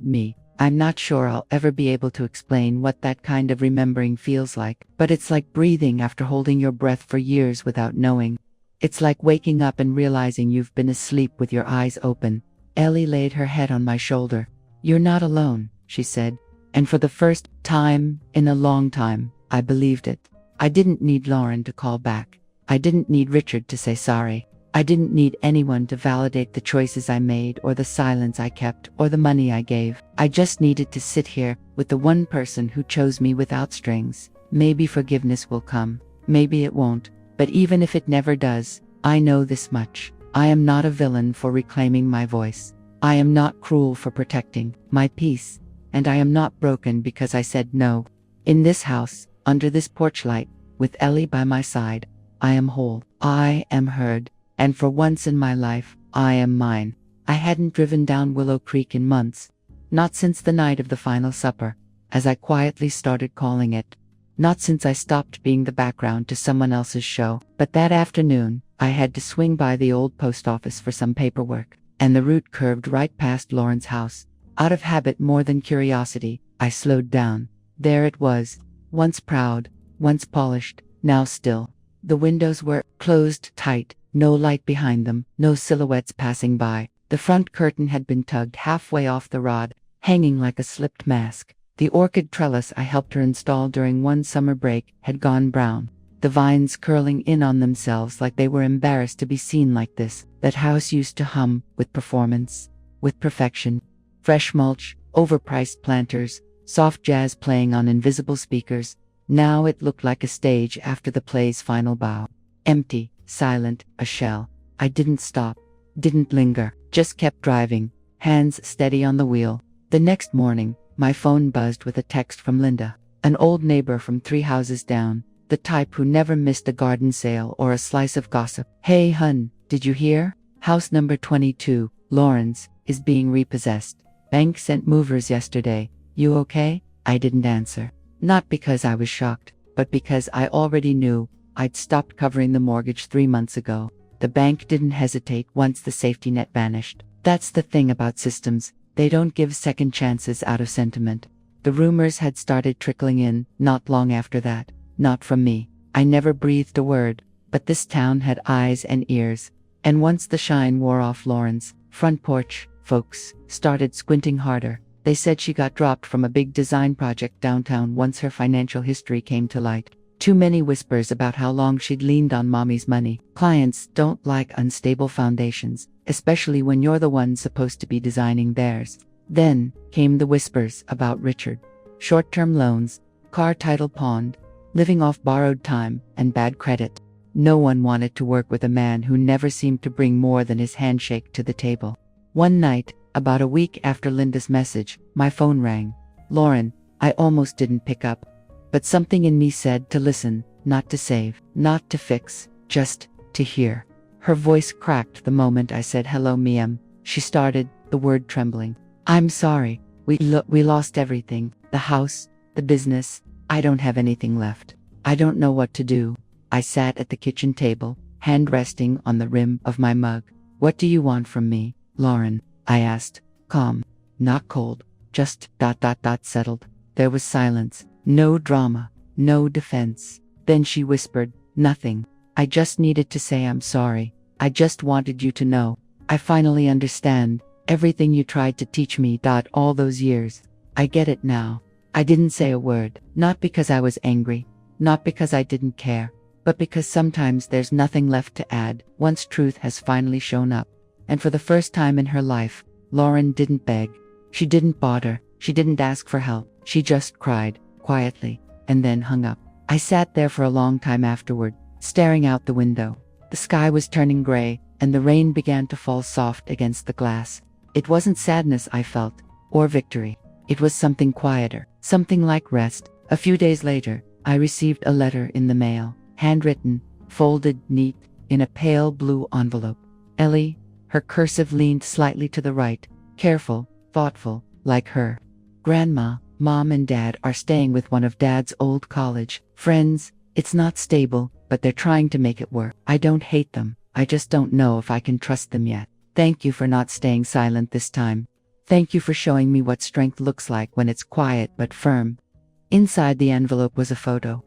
me. I'm not sure I'll ever be able to explain what that kind of remembering feels like, but it's like breathing after holding your breath for years without knowing. It's like waking up and realizing you've been asleep with your eyes open. Ellie laid her head on my shoulder. "You're not alone," she said. And for the first time in a long time, I believed it. I didn't need Lauren to call back. I didn't need Richard to say sorry. I didn't need anyone to validate the choices I made or the silence I kept or the money I gave. I just needed to sit here with the one person who chose me without strings. Maybe forgiveness will come. Maybe it won't. But even if it never does, I know this much. I am not a villain for reclaiming my voice. I am not cruel for protecting my peace. And I am not broken because I said no. In this house, under this porch light, with Ellie by my side, I am whole. I am heard. And for once in my life, I am mine. I hadn't driven down Willow Creek in months. Not since the night of the final supper, as I quietly started calling it. Not since I stopped being the background to someone else's show. But that afternoon, I had to swing by the old post office for some paperwork, and the route curved right past Lauren's house. Out of habit more than curiosity, I slowed down. There it was, once proud, once polished, now still. The windows were closed tight, no light behind them, no silhouettes passing by. The front curtain had been tugged halfway off the rod, hanging like a slipped mask. The orchid trellis I helped her install during one summer break had gone brown, the vines curling in on themselves like they were embarrassed to be seen like this. That house used to hum with performance, with perfection. Fresh mulch, overpriced planters, soft jazz playing on invisible speakers. Now it looked like a stage after the play's final bow. Empty, silent, a shell. I didn't stop, didn't linger, just kept driving, hands steady on the wheel. The next morning, my phone buzzed with a text from Linda, an old neighbor from 3 houses down, the type who never missed a garden sale or a slice of gossip. "Hey hun, did you hear? House number 22, Lawrence, is being repossessed. Bank sent movers yesterday. You okay?" I didn't answer. Not because I was shocked, but because I already knew. I'd stopped covering the mortgage 3 months ago. The bank didn't hesitate once the safety net vanished. That's the thing about systems. They don't give second chances out of sentiment. The rumors had started trickling in, not long after that. Not from me. I never breathed a word. But this town had eyes and ears. And once the shine wore off Lauren's front porch, folks started squinting harder. They said she got dropped from a big design project downtown once her financial history came to light. Too many whispers about how long she'd leaned on mommy's money. Clients don't like unstable foundations, especially when you're the one supposed to be designing theirs. Then came the whispers about Richard. Short-term loans, car title pawned, living off borrowed time, and bad credit. No one wanted to work with a man who never seemed to bring more than his handshake to the table. One night, about a week after Linda's message, my phone rang. "Lauren," I almost didn't pick up. But something in me said to listen. not to save, not to fix, just to hear. Her voice cracked the moment I said hello, Miem. She started, the word trembling. I'm sorry. We lost everything. The house, the business. I don't have anything left. I don't know what to do. I sat at the kitchen table, hand resting on the rim of my mug. What do you want from me, Lauren? I asked, calm, not cold, just ... settled. There was silence, no drama, no defense. Then she whispered, nothing. I just needed to say I'm sorry. I just wanted you to know. I finally understand everything you tried to teach me all those years. I get it now. I didn't say a word, not because I was angry, not because I didn't care, but because sometimes there's nothing left to add once truth has finally shown up. And for the first time in her life, Lauren didn't beg. She didn't bother. She didn't ask for help. She just cried, quietly, and then hung up. I sat there for a long time afterward, staring out the window. The sky was turning gray, and the rain began to fall soft against the glass. It wasn't sadness I felt, or victory. It was something quieter, something like rest. A few days later, I received a letter in the mail, handwritten, folded neat, in a pale blue envelope. Ellie, her cursive leaned slightly to the right, careful, thoughtful, like her. Grandma, Mom and Dad are staying with one of Dad's old college friends. It's not stable, but they're trying to make it work. I don't hate them. I just don't know if I can trust them yet. Thank you for not staying silent this time. Thank you for showing me what strength looks like when it's quiet but firm. Inside the envelope was a photo.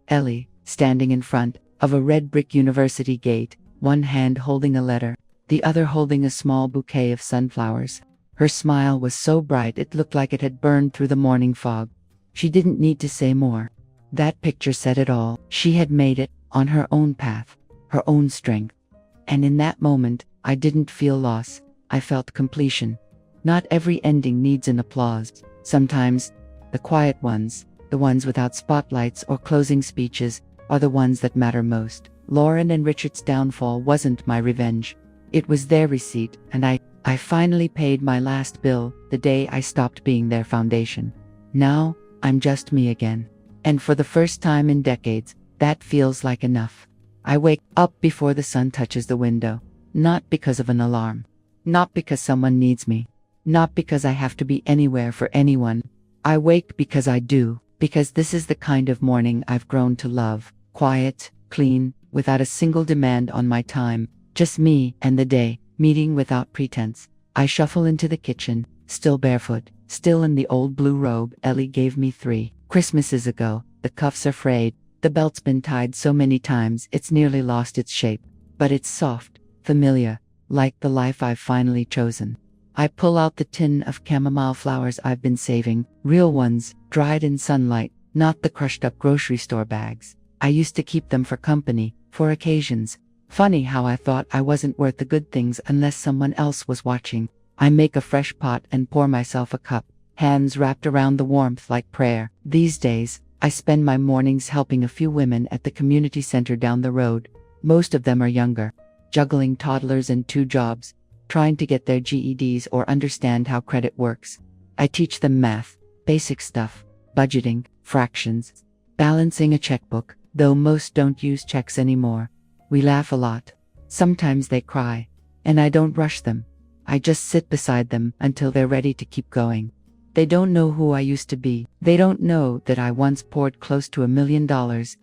Ellie, standing in front of a red brick university gate, one hand holding a letter, the other holding a small bouquet of sunflowers. Her smile was so bright it looked like it had burned through the morning fog. She didn't need to say more. That picture said it all. She had made it, on her own path, her own strength. And in that moment, I didn't feel loss. I felt completion. Not every ending needs an applause. Sometimes, the quiet ones, the ones without spotlights or closing speeches, are the ones that matter most. Lauren and Richard's downfall wasn't my revenge. It was their receipt, and I finally paid my last bill the day I stopped being their foundation. Now, I'm just me again. And for the first time in decades, that feels like enough. I wake up before the sun touches the window. Not because of an alarm. Not because someone needs me. Not because I have to be anywhere for anyone. I wake because I do. Because this is the kind of morning I've grown to love. Quiet, clean, without a single demand on my time. Just me and the day, meeting without pretense. I shuffle into the kitchen, still barefoot, still in the old blue robe Ellie gave me 3 Christmases ago. The cuffs are frayed. The belt's been tied so many times it's nearly lost its shape. But it's soft, familiar, like the life I've finally chosen. I pull out the tin of chamomile flowers I've been saving, real ones, dried in sunlight, not the crushed up grocery store bags. I used to keep them for company, for occasions. Funny how I thought I wasn't worth the good things unless someone else was watching. I make a fresh pot and pour myself a cup, hands wrapped around the warmth like prayer. These days, I spend my mornings helping a few women at the community center down the road. Most of them are younger, juggling toddlers and 2 jobs, trying to get their GEDs or understand how credit works. I teach them math, basic stuff, budgeting, fractions, balancing a checkbook, though most don't use checks anymore. We laugh a lot. Sometimes they cry, and I don't rush them. I just sit beside them until they're ready to keep going. They don't know who I used to be. They don't know that I once poured close to $1 million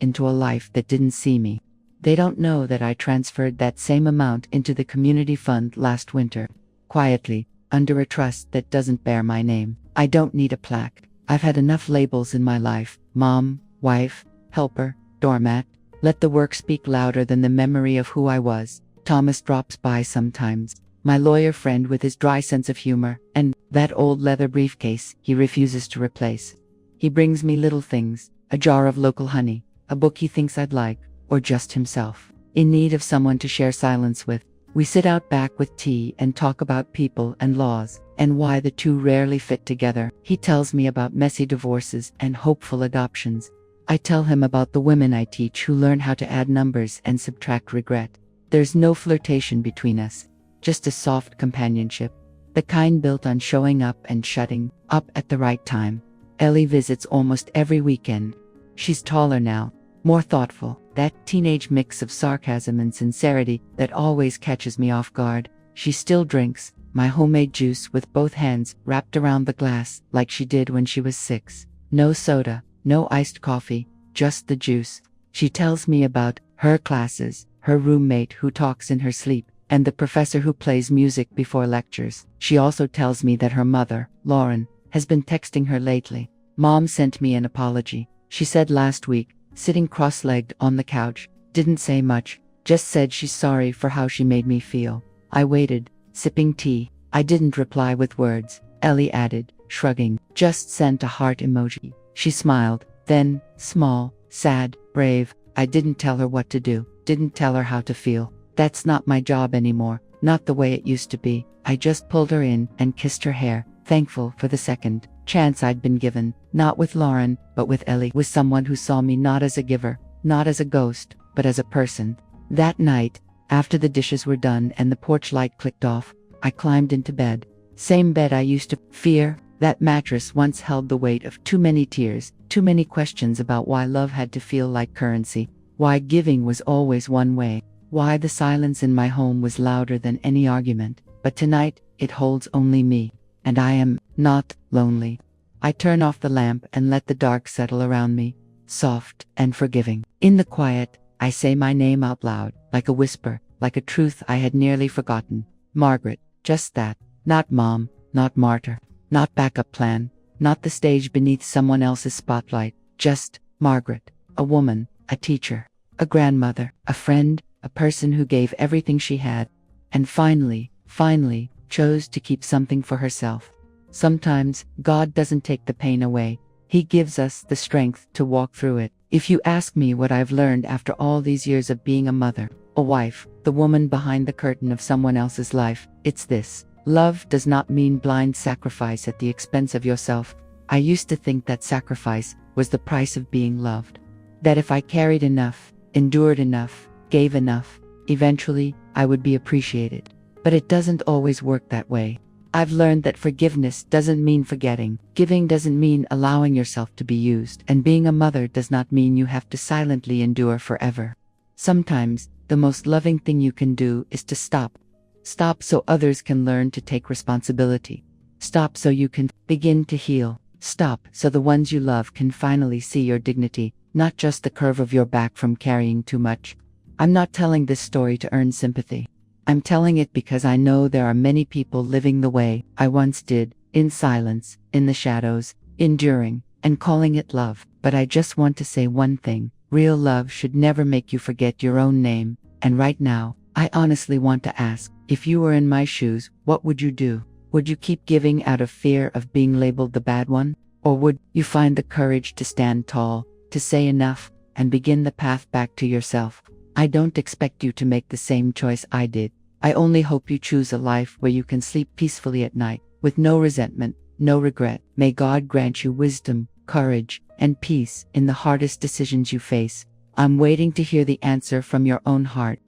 into a life that didn't see me. They don't know that I transferred that same amount into the community fund last winter, quietly, under a trust that doesn't bear my name. I don't need a plaque. I've had enough labels in my life: mom, wife, helper, doormat. Let the work speak louder than the memory of who I was. Thomas drops by sometimes, my lawyer friend with his dry sense of humor, and that old leather briefcase he refuses to replace. He brings me little things, a jar of local honey, a book he thinks I'd like, or just himself, in need of someone to share silence with. We sit out back with tea and talk about people and laws, and why the two rarely fit together. He tells me about messy divorces and hopeful adoptions. I tell him about the women I teach who learn how to add numbers and subtract regret. There's no flirtation between us, just a soft companionship, the kind built on showing up and shutting up at the right time. Ellie visits almost every weekend. She's taller now, more thoughtful, that teenage mix of sarcasm and sincerity that always catches me off guard. She still drinks my homemade juice with both hands wrapped around the glass like she did when she was 6. No soda, no iced coffee, just the juice. She tells me about her classes, her roommate who talks in her sleep, and the professor who plays music before lectures. She also tells me that her mother, Lauren, has been texting her lately. Mom sent me an apology. She said last week, sitting cross-legged on the couch, didn't say much, just said she's sorry for how she made me feel. I waited, sipping tea. I didn't reply with words, Ellie added, shrugging. Just sent a heart emoji. She smiled, then, small, sad, brave. I didn't tell her what to do, didn't tell her how to feel. That's not my job anymore, not the way it used to be. I just pulled her in and kissed her hair, thankful for the second chance I'd been given, not with Lauren, but with Ellie, with someone who saw me not as a giver, not as a ghost, but as a person. That night, after the dishes were done and the porch light clicked off, I climbed into bed. Same bed I used to fear. That mattress once held the weight of too many tears, too many questions about why love had to feel like currency, why giving was always one way, why the silence in my home was louder than any argument. But tonight, it holds only me, and I am not lonely. I turn off the lamp and let the dark settle around me, soft and forgiving. In the quiet, I say my name out loud, like a whisper, like a truth I had nearly forgotten. Margaret, just that. Not mom, not martyr, not backup plan, not the stage beneath someone else's spotlight. Just Margaret, a woman, a teacher, a grandmother, a friend, a person who gave everything she had, and finally, chose to keep something for herself. Sometimes, God doesn't take the pain away. He gives us the strength to walk through it. If you ask me what I've learned after all these years of being a mother, a wife, the woman behind the curtain of someone else's life, it's this. Love does not mean blind sacrifice at the expense of yourself. I used to think that sacrifice was the price of being loved. That if I carried enough, endured enough, gave enough, eventually, I would be appreciated. But it doesn't always work that way. I've learned that forgiveness doesn't mean forgetting. Giving doesn't mean allowing yourself to be used. And being a mother does not mean you have to silently endure forever. Sometimes, the most loving thing you can do is to stop. Stop so others can learn to take responsibility. Stop so you can begin to heal. Stop so the ones you love can finally see your dignity, not just the curve of your back from carrying too much. I'm not telling this story to earn sympathy. I'm telling it because I know there are many people living the way I once did, in silence, in the shadows, enduring, and calling it love. But I just want to say one thing. Real love should never make you forget your own name. And right now, I honestly want to ask, if you were in my shoes, what would you do? Would you keep giving out of fear of being labeled the bad one? Or would you find the courage to stand tall, to say enough, and begin the path back to yourself? I don't expect you to make the same choice I did. I only hope you choose a life where you can sleep peacefully at night, with no resentment, no regret. May God grant you wisdom, courage, and peace in the hardest decisions you face. I'm waiting to hear the answer from your own heart.